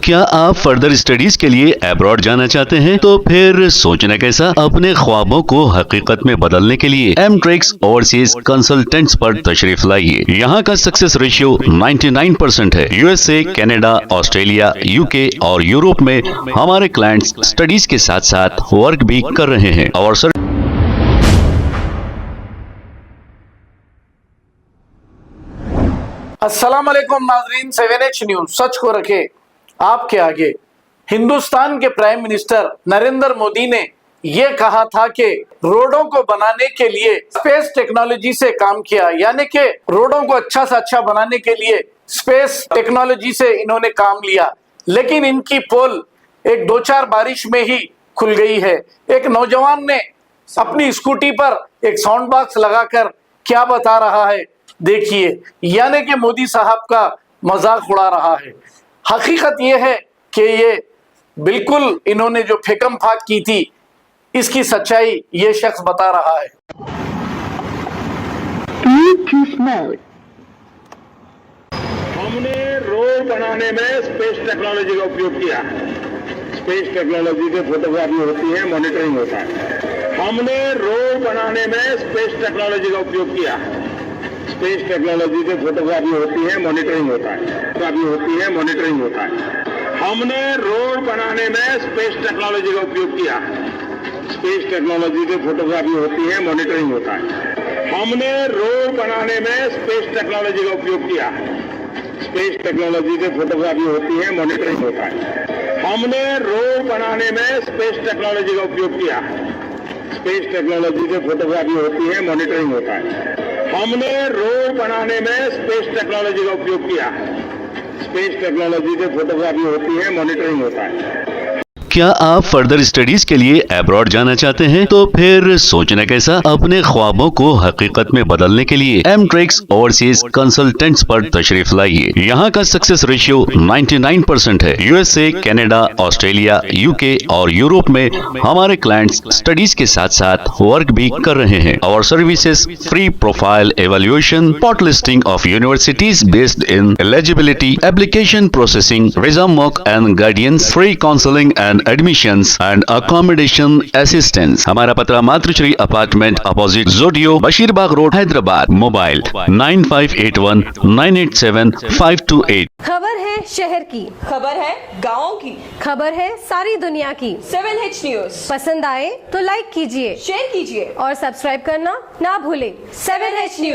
क्या आप further studies के लिए अब्रॉड जाना चाहते हैं? तो फिर सोचना कैसा, अपने ख्वाबों को हकीकत में बदलने के लिए एमट्रिक्स ओवरसीज कंसल्टेंट्स पर तशरीफ लाइए। यहाँ का सक्सेस रेशियो 99% है। यूएसए, कनाडा, ऑस्ट्रेलिया, यूके और यूरोप में हमारे क्लाइंट्स स्टडीज के साथ साथ वर्क भी कर रहे हैं और अस्सलाम वालेकुम नाजरीन, 7H न्यूज सच को रखे आपके आगे। हिंदुस्तान के प्राइम मिनिस्टर नरेंद्र मोदी ने यह कहा था कि रोडों को बनाने के लिए स्पेस टेक्नोलॉजी से काम किया, यानी कि रोडों को अच्छा से अच्छा बनाने के लिए स्पेस टेक्नोलॉजी से इन्होंने काम लिया। लेकिन इनकी पोल एक 2-4 बारिश में ही खुल गई है। एक नौजवान ने अपनी स्कूटी पर एक साउंड बॉक्स लगाकर क्या बता रहा है देखिए, यानी कि मोदी साहब का मजाक उड़ा रहा है। हकीकत यह है कि ये बिल्कुल इन्होंने जो फेकम फाक की थी, इसकी सच्चाई ये शख्स बता रहा है। हमने रोड बनाने में स्पेस टेक्नोलॉजी का उपयोग किया। स्पेस टेक्नोलॉजी से फोटोग्राफी होती है, मॉनिटरिंग होता है। हमने रोड बनाने में स्पेस टेक्नोलॉजी का उपयोग किया। स्पेस टेक्नोलॉजी से फोटोग्राफी होती है, मॉनिटरिंग होता है। फोटोग्राफी होती है, मॉनिटरिंग होता है। हमने रोड बनाने में स्पेस टेक्नोलॉजी का उपयोग किया। स्पेस टेक्नोलॉजी से फोटोग्राफी होती है, मॉनिटरिंग होता है। हमने रोड बनाने में स्पेस टेक्नोलॉजी का उपयोग किया। स्पेस टेक्नोलॉजी से फोटोग्राफी होती है, मॉनिटरिंग होता है। हमने रोड बनाने में स्पेस टेक्नोलॉजी का उपयोग किया। स्पेस टेक्नोलॉजी से फोटोग्राफी होती है, मॉनिटरिंग होता है। हमने रोड बनाने में स्पेस टेक्नोलॉजी का उपयोग किया। स्पेस टेक्नोलॉजी से फोटोग्राफी होती है, मॉनिटरिंग होता है। क्या आप फर्दर स्टडीज के लिए अब्रॉड जाना चाहते हैं? तो फिर सोचना कैसा, अपने ख्वाबों को हकीकत में बदलने के लिए एमट्रिक्स ओवरसीज कंसल्टेंट्स पर तशरीफ लाइए। यहाँ का सक्सेस रेशियो 99% है। यूएसए, कनाडा, ऑस्ट्रेलिया, यूके और यूरोप में हमारे क्लाइंट्स स्टडीज के साथ साथ वर्क भी कर रहे हैं और services free profile evaluation, spot listing of universities based in eligibility, application processing, visa mock and guidance, free counselling and admissions and accommodation assistance. हमारा पता मातृश्री अपार्टमेंट अपोजिट जोडियो, बशीरबाग रोड, हैदराबाद। मोबाइल 9581 987 528। खबर है शहर की, खबर है गाँव की, खबर है सारी दुनिया की। 7H न्यूज पसंद आए तो लाइक कीजिए, शेयर कीजिए और सब्सक्राइब करना ना भूलें। 7H news.